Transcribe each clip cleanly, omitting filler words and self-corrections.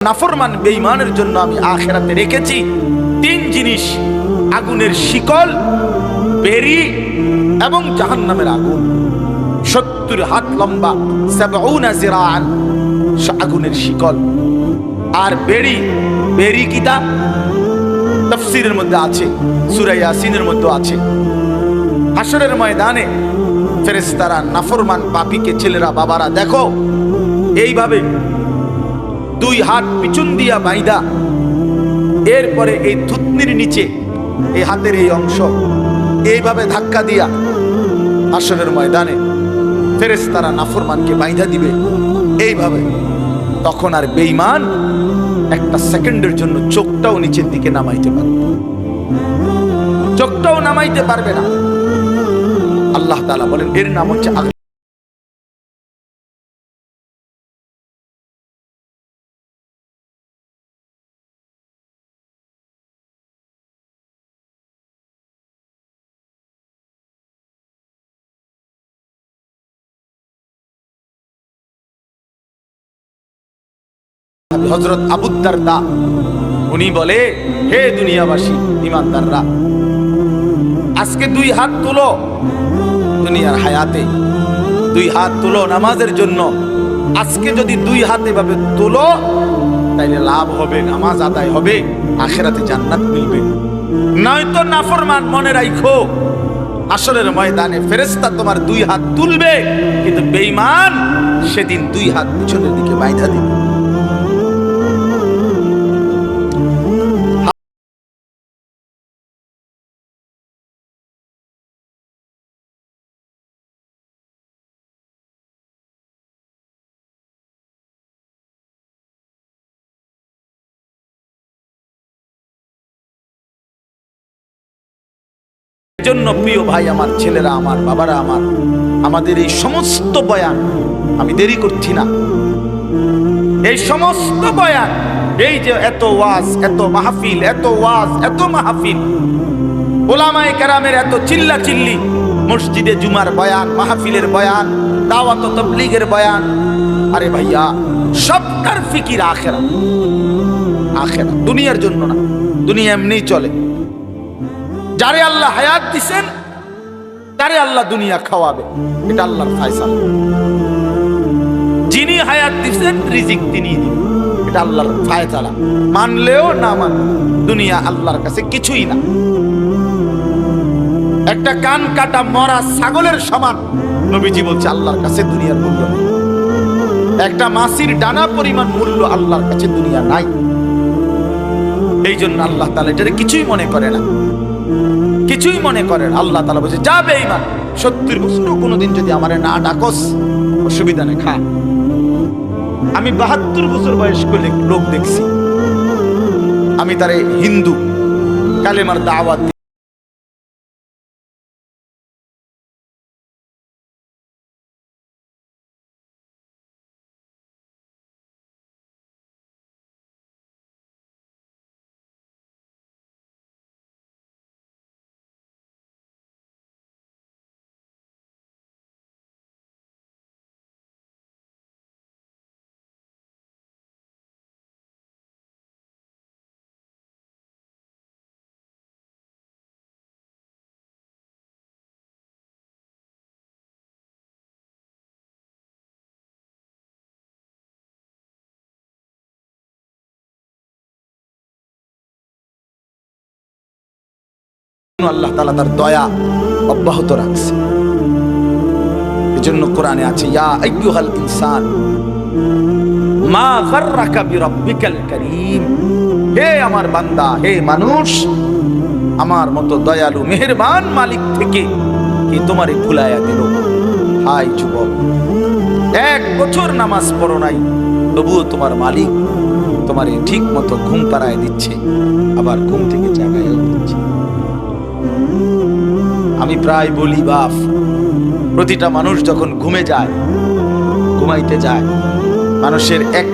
নাফরমান বেঈমানের জন্য আমি আখিরাতে রেখেছি তিন জিনিস: আগুনের শিকল, বেরি এবং জাহান্নামের আগুন। 70 হাত লম্বা, 70 জিরাআন আগুনের শিকল। আর বেরি, বেরি কিতা তাফসীরের মধ্যে আছে, সূরা ইয়াসিনের মধ্যে আছে। হাশরের ময়দানে ফেরেশতারা নাফরমান পাপীকে, ছেলেরা বাবারা, দেখো এইভাবে 2 হাত পিছন দিয়া বাইদা, এরপরে এই থুতনির নিচে এই হাতের এই অংশ এইভাবে ধাক্কা দিয়া হাশরের ময়দানে ফেরেশতারা নাফরমানকে বাইধা দিবে এইভাবে। তখন আর বেঈমান একটা সেকেন্ডের জন্য চোখটাও নিচের দিকে নামাইতে পারবে, চোখটাও নামাইতে পারবে না। আল্লাহ তাআলা বলেন এর নাম হচ্ছে হযরত আবু দারদা। উনি বলে, হে দুনিয়াবাসী, ঈমানদাররা, আজকে 2 হাত তুলো, দুনিয়ার হায়াতে 2 হাত তুলো নামাজের জন্য। আজকে যদি 2 হাত এভাবে তুলো তাইলে লাভ হবে, নামাজ আদায় হবে, আখিরাতে জান্নাত মিলবে। নয়তো নাফরমান, মনে রাখো হাশরের ময়দানে ফেরেশতা তোমার 2 হাত তুলবে, কিন্তু বেঈমান সেদিন 2 হাত পিছনের দিকে বাইধা দিবে। এজন্য প্রিয় ভাই আমার, ছেলেরা আমার, বাবারা আমার, আমাদের এই সমস্ত বয়ান, আমি দেরি করছি না, এই সমস্ত বয়ান, এই যে এত ওয়াজ, এত মাহফিল, এত ওয়াজ, এত মাহফিল, উলামায়ে কেরামের এত চিল্লা চিল্লি, মসজিদে জুমার বয়ান, মাহফিলের বয়ান, দাওয়াত ও তাবলীগের বয়ান, আরে ভাইয়া সবটার ফিকির আখিরাত। আখিরাত দুনিয়ার জন্য না, দুনিয়া এমনিই চলে। যারে আল্লাহ হায়াত দিবেন তারে আল্লাহ দুনিয়া খাওয়াবে, এটা আল্লাহর ফয়সালা। যিনি হায়াত দিবেন রিজিক তিনি দিবেন, এটা আল্লাহর ফয়সালা। মানলেও না মান, দুনিয়া আল্লাহর কাছে কিছুই না। একটা কান কাটা মরা ছাগলের সমান নবীজি বলছে আল্লাহর কাছে দুনিয়ার মূল্য নেই। একটা মাছির ডানা পরিমাণ মূল্য আল্লাহর কাছে দুনিয়া নাই। এই জন্য আল্লাহ তাআলা এটারে কিছুই মনে করে না, কিছুই মনে করেন। আল্লাহ তাআলা বলছে, যা বেঈমান, 70 বছর কোনোদিন যদি আমারে না ডাকস, অসুবিধা নেই, খা। আমি 72 বছর বয়স্ক লোক দেখছি, আমি তারে হিন্দু কালেমার দাওয়াত আল্লাহ তাআলা তার দয়া অব্যাহত রাখছে। এজন্য কোরআনে আছে, ইয়া আইয়ুহাল ইনসান মা গাররাকা বিরাব্বিকাল কারীম, হে আমার বান্দা, হে মানুষ, আমার মতো দয়ালু মেহেরবান মালিক থেকে কি তোমারে ভুলাইয়া দিল। হাই যুবক, 1 বছর নামাজ পড়ো নাই, তবুও তোমার মালিক তোমারে ঠিক মতো ঘুম পাড়ায় দিচ্ছে, আবার ঘুম থেকে জাগাইয়া দিচ্ছে। আমি প্রায় বলি, বাপ, প্রতিটা মানুষ যখন ঘুমাইতে যায়, মানুষের 1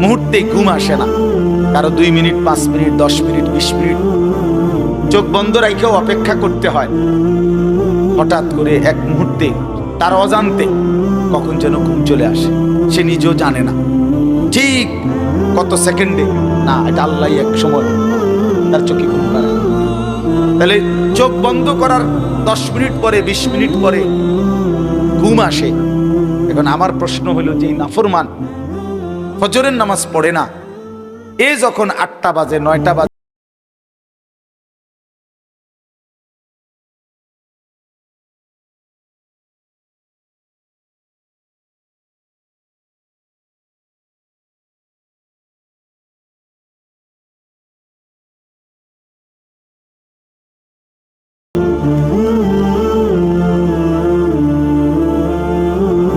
মুহূর্তে ঘুম আসে না। কারো 2 মিনিট, 5 মিনিট, 10 মিনিট, 20 মিনিট চোখ বন্ধ রাখেও অপেক্ষা করতে হয়। হঠাৎ করে 1 মুহূর্তে তার অজান্তে কখন যেন ঘুম চলে আসে, সে নিজেও জানে না। ঠিক কত সেকেন্ডে? না, এটা আল্লাহ এক সময় তার চোখে ঘুম পারে। তাহলে চোখ বন্ধ করার 10 মিনিট পরে 20 মিনিট পরে ঘুম আসে। এখন আমার প্রশ্ন হলো, যে নাফরমান ফজরের নামাজ পড়ে না, এ যখন 8টা বাজে 9টা বাজে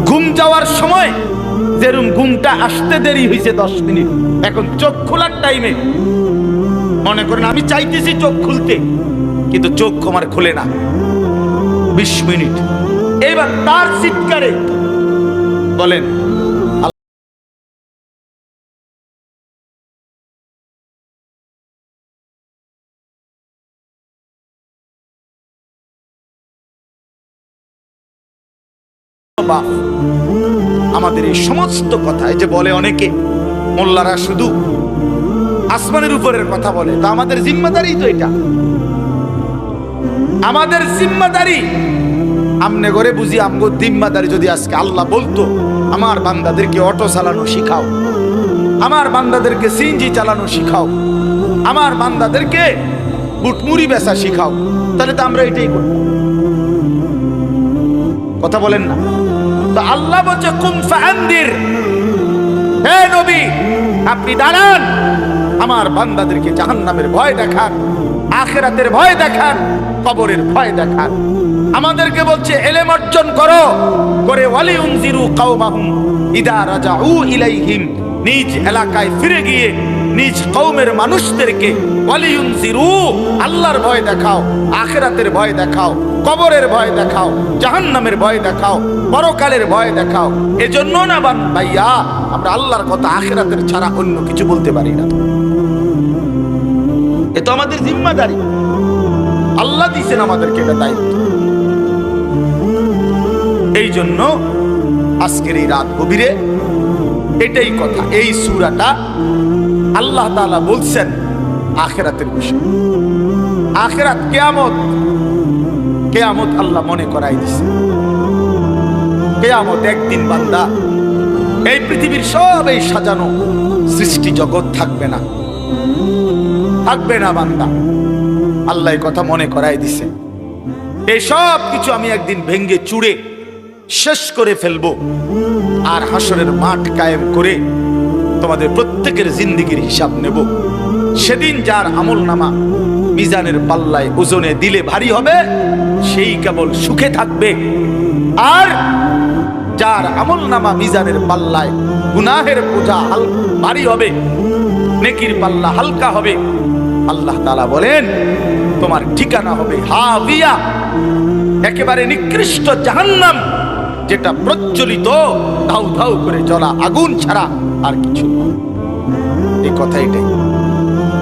ঘুম যাওয়ার সময় যেরকম ঘুমটা আসতে দেরি হয়েছে 10 মিনিট, এখন চোখ খোলার টাইমে মনে করেন আমি চাইতেছি চোখ খুলতে, কিন্তু চোখ আমার খুলে না 20 মিনিট। এবার তার চিৎকারে বলেন বাপ, আমাদের এই সমস্ত কথা, এই যে বলে অনেকে মোল্লারা শুধু আসমানের উপরের কথা বলে, তা আমাদের জিম্মাদারি তো এটা, আমাদের জিম্মাদারি। আমনে করে বুঝি আমগো জিম্মাদারি। যদি আজকে আল্লাহ বলতো আমার বান্দাদেরকে অটো চালানো শিখাও, আমার বান্দাদেরকে সিএনজি চালানো শিখাও, আমার বান্দাদেরকে বুটমুড়ি বেচা শিখাও, তাহলে তো আমরা এটাই করব। কথা বলেন না? তো আল্লাহ বলছে কুম ফাআনদির, হে নবী আপনি দাঁড়ান, আমার বান্দাদেরকে জাহান্নামের ভয় দেখান, আখিরাতের ভয় দেখান, কবরের ভয় দেখান। আমাদেরকে বলছে ইলম অর্জন করো, করে ওয়ালিউনজিরু কওমাহুম ইদা রাজাউ ইলাইহিম, নিজ এলাকায় ফিরে গিয়ে নিজ কওমের মানুষদেরকে ওয়ালিউনজিরু, আল্লাহর ভয় দেখাও, আখিরাতের ভয় দেখাও, কবরের ভয় দেখাও, জাহান্নামের ভয় দেখাও, পরকালের ভয় দেখাও। এজন্য না ভাইয়া আমরা আল্লাহর কথা আখিরাতের ছাড়া অন্য কিছু বলতে পারি না। এ তো আমাদের জিম্মাদারি, আল্লাহ দিয়েছেন আমাদেরকে এটা দায়িত্ব। এই জন্য আজকের এই রাত গভীরে এটাই কথা, এই সূরাটা আল্লাহ তাআলা বলছেন আখিরাতের বিষয়। আখিরাত কিয়ামত, কিয়ামত আল্লাহ মনে করাই দিয়েছে। কিয়ামত একদিন বান্দা, এই পৃথিবীর সব এই সাজানো সৃষ্টি জগৎ থাকবে না, থাকবে না বান্দা। আল্লাহ এই কথা মনে করাই দিছে, এই সব কিছু আমি একদিন ভেঙ্গে চুড়ে শেষ করে ফেলবো, আর হাসরের মাঠ কায়েম করে তোমাদের প্রত্যেকের জিন্দেগির হিসাব নেব। সেদিন যার আমল নামা মিজানের পাল্লায় ওজনে দিলে ভারী হবে, সেই কেবল সুখে থাকবে। আর যার আমল নামা মিজানের পাল্লায় গুনাহের বোঝা ভারী হবে, নেকির পাল্লা হালকা হবে, আল্লাহ তাআলা বলেন তোমার ঠিকানা হবে হাবিয়া, একেবারে নিকৃষ্ট জাহান্নাম, যেটা প্রজ্বলিত ধাউ ধাউ করে জ্বলা আগুন ছাড়া আর কিছু না। এই কথা এটাই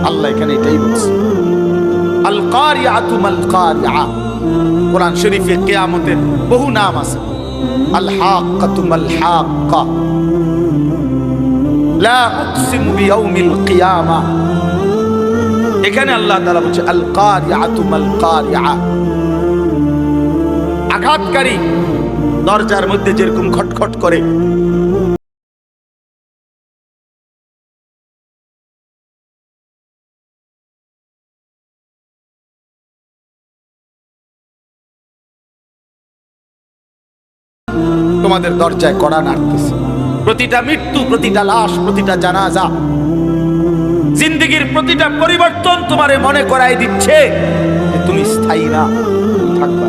আল্লাহ এখানে এটাই বলছে। আল কারিআতু মাল কারিআ, কোরআন শরীফে কিয়ামতের বহু নাম আছে। আল হাক্কাতু মাল হাক্কা, লা উকসিমু বিয়াউমিল কিয়ামা। এখানে আল্লাহ তাআলা বলছে আল কারিআতু মাল কারিআ, আঘাতকারী দরজার মধ্যে যেরকম খটখট করে, তোমাদের দরজায় কড়া নাড়তেছে। প্রতিটা মৃত্যু, প্রতিটা লাশ, প্রতিটা জানাজা, জিন্দেগির প্রতিটা পরিবর্তন তোমারে মনে করাই দিচ্ছে যে তুমি স্থায়ী না, থাকবা।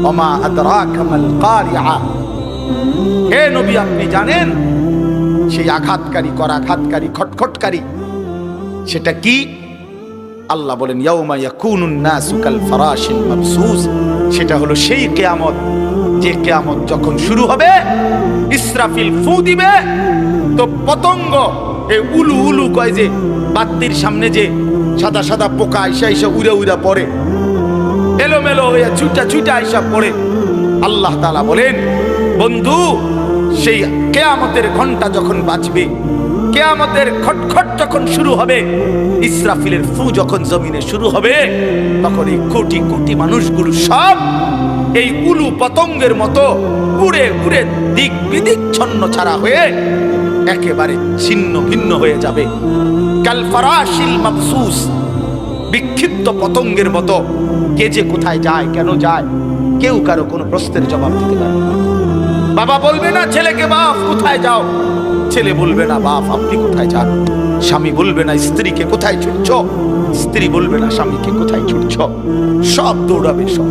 ওমা আদরাকা মাল কারিআ। হে নবী, আপনি জানেন সেই আঘাতকারী, করাঘাতকারী, খটখটকারী সেটা কি? আল্লাহ বলেন ইয়াউমা ইয়াকুনুন নাসু কাল ফারাশিল মাবসুস। সেটা হলো সেই কিয়ামত, যে কিয়ামত যখন শুরু হবে, ইসরাফিল ফু দিবে তো পতঙ্গ এই উলু উলু কয় যে বাতির সামনে যে সাদা সাদা পোকা আইসা আইসা উড়ে উড়ে পড়ে, এলোমেলো হয়ে ছুটা ছুটা আইসা পড়ে। আল্লাহ তাআলা বলেন বন্ধু, সেই কিয়ামতের ঘন্টা যখন বাজবে, কিয়ামতের খটখট যখন শুরু হবে, ইসরাফিলের ফু যখন জমিনে শুরু হবে, তখন এই কোটি কোটি মানুষগুলো সব এই উলু পতঙ্গের মতো উড়ে উড়ে দিক বিদিক ছন্ন ছাড়া হয়ে একেবারে ছিন্ন ভিন্ন হয়ে যাবে। কাল ফারাশিল মাবসুস, বিক্ষিপ্ত পতঙ্গের মতো। কে যে কোথায় যায়, কেন যায়, কেউ কারো কোনো প্রশ্নের জবাব দিতে পারে না। বাবা বলবে না ছেলেকে, বাপ কোথায় যাও? ছেলে বলবে না বাপ আপনি কোথায় যান? স্বামী বলবে না স্ত্রীকে কোথায় ছুটছ? স্ত্রী বলবে না স্বামীকে কোথায় ছুটছ? সব দৌড়াবে সব।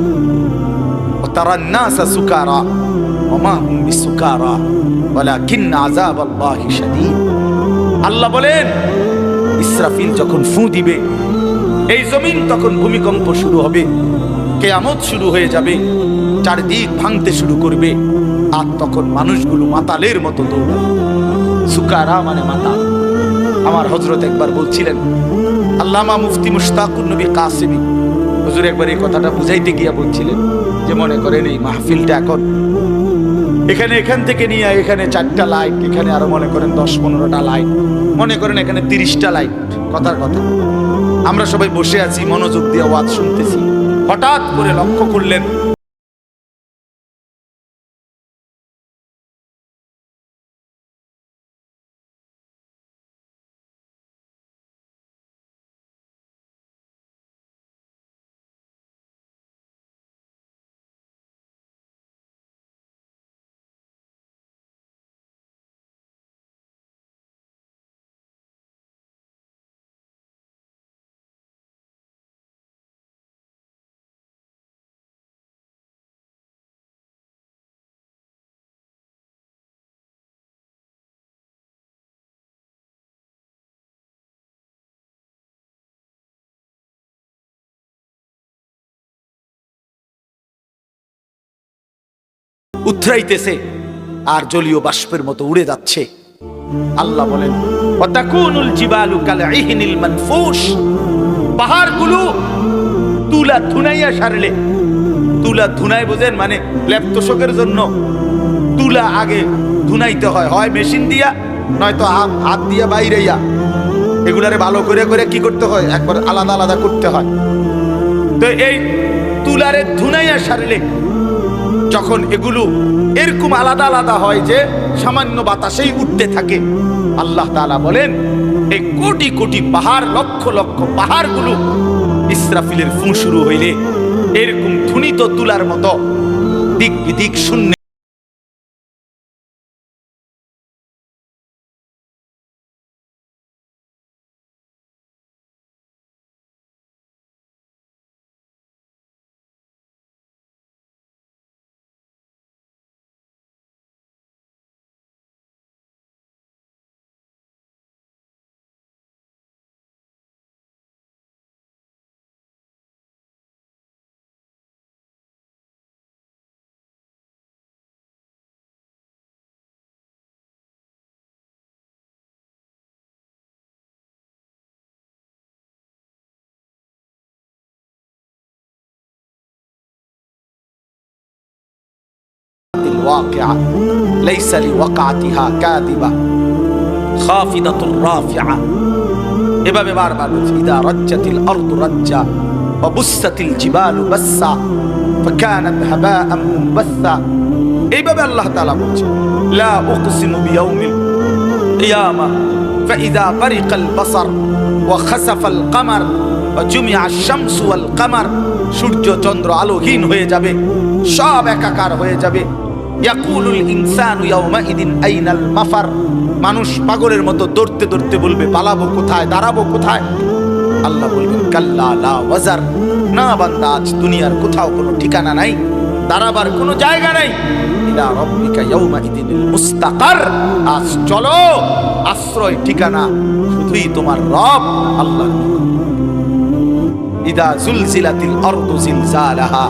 তারান নাসা সুকারা ওয়া মা হুম বিসুকারা ওয়ালাকিন আযাবাল্লাহি শাদীদ। আল্লাহ বলেন ইসরাফিল যখন ফু দিবে, এই জমিন তখন ভূমিকম্প শুরু হবে, কিয়ামত শুরু হয়ে যাবে, চারদিক ভাঙতে শুরু করবে। আর তখন মানুষগুলো মাতালের মতো দৌড়াবে। সুকারা মানে মাতাল। আমার হযরত একবার বলছিলেন, আল্লামা মুফতি মুশতাকুর নবী কাসেমি হুজুর একবার এই কথাটা বুঝাইতে গিয়া বলছিলেন যে মনে করেন এই মাহফিলটা এখন এখান থেকে নিয়ে এখানে 4টা লাইট, এখানে আরো মনে করেন 10-15টা লাইট, মনে করেন এখানে 30টা লাইট। কথার কথা, আমরা সবাই বসে আছি, মনোযোগ দিয়ে ওয়াজ শুনতেছি। হঠাৎ করে লক্ষ্য করলেন উথরাইতেছে আর জলীয় বাষ্পের মতো উড়ে যাচ্ছে। আল্লাহ বলেন ওয়াতাকুনুল জিবালু কালইহনিল মানফুশ। পাহাড়গুলো তুলা ধুনাইয়া সারলে, তুলা ধুনাই বোঝেন মানে ল্যাপ তোষকের জন্য তুলা আগে ধুনাইতে হয়, হয় মেশিন দিয়া নয়তো হাত দিয়া বাইরেইয়া। এগুলারে ভালো করে করে কি করতে হয়, একবার আলাদা আলাদা করতে হয়। তো এই তুলারে ধুনাইয়া সারলে যখন এগুলো এরকম আলাদা আলাদা হয় যে সামান্য বাতাসেই উঠতে থাকে, আল্লাহ তাআলা বলেন এই কোটি কোটি পাহাড়, লক্ষ লক্ষ পাহাড়গুলো ইসরাফিলের ফু শুরু হইলে এরকম ধুনিত তুলার মতো দিক বিদিক শূন্য الواقعة ليس لوقعتها كاذبة خافضة رافعة। এভাবে বারবার বলছি ইদা রাজ্জাতিল আরদু রাজ্জা ওয়া বুসসাতিল জিবালু বাসসা ফাকানাত হাবাআন মুনবাসসা। এইভাবে আল্লাহ তাআলা বলছেন লা উকসিমু বিয়াউমিল কিয়ামা ফাইযা বারিকাল বাসার ওয়া খাসাফাল কামার ওয়া জুমিআশ শামসু ওয়াল কামার। সূর্য চন্দ্র আলোহীন হয়ে যাবে, সব একাকার হয়ে যাবে। ইয়াকুলুল ইনসানু ইয়াউমাইদিন আইনাল মাফার। মানুষ পাগলের মতো দৌড়তে দৌড়তে বলবে পালাবো কোথায়, দাঁড়াবো কোথায়? আল্লাহ বলবেন কাল্লা লা ওয়াজার না বান্দা, আজ দুনিয়ার কোথাও কোনো ঠিকানা নাই, দাঁড়াবার কোনো জায়গা নাই। ইলা রাব্বিকা ইয়াউমাইদিনিল মুস্তাকার। আজ চলো, আশ্রয় ঠিকানা শুধুই তোমার রব আল্লাহর নিকট। ইদা জুলজিলাতিল আরদু জিলজালাহা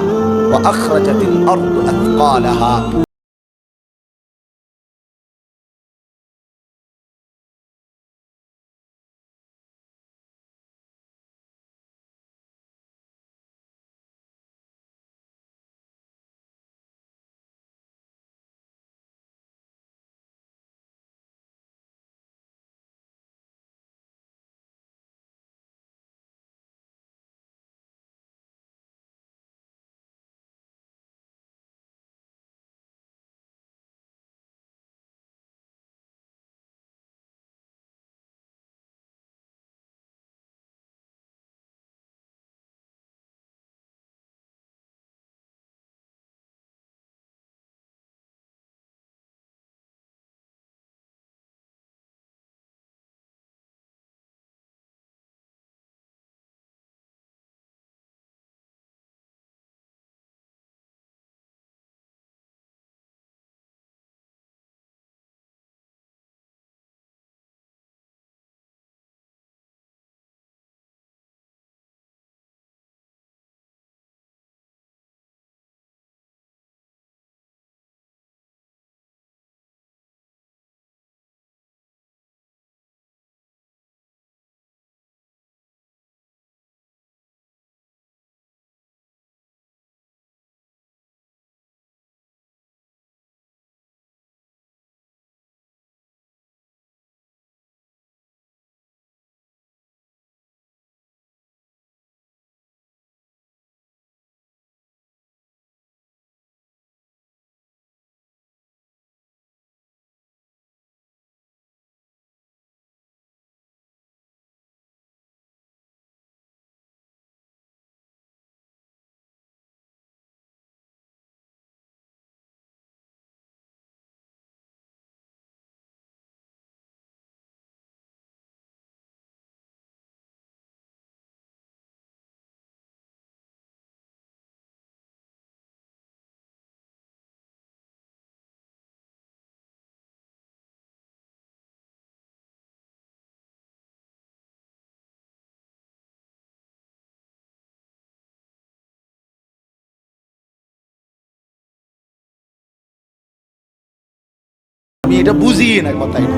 ওয়া আখরাজাতিল আরদু আথকালাহা। আমি এটা বুঝিয়ে না কথা এটা।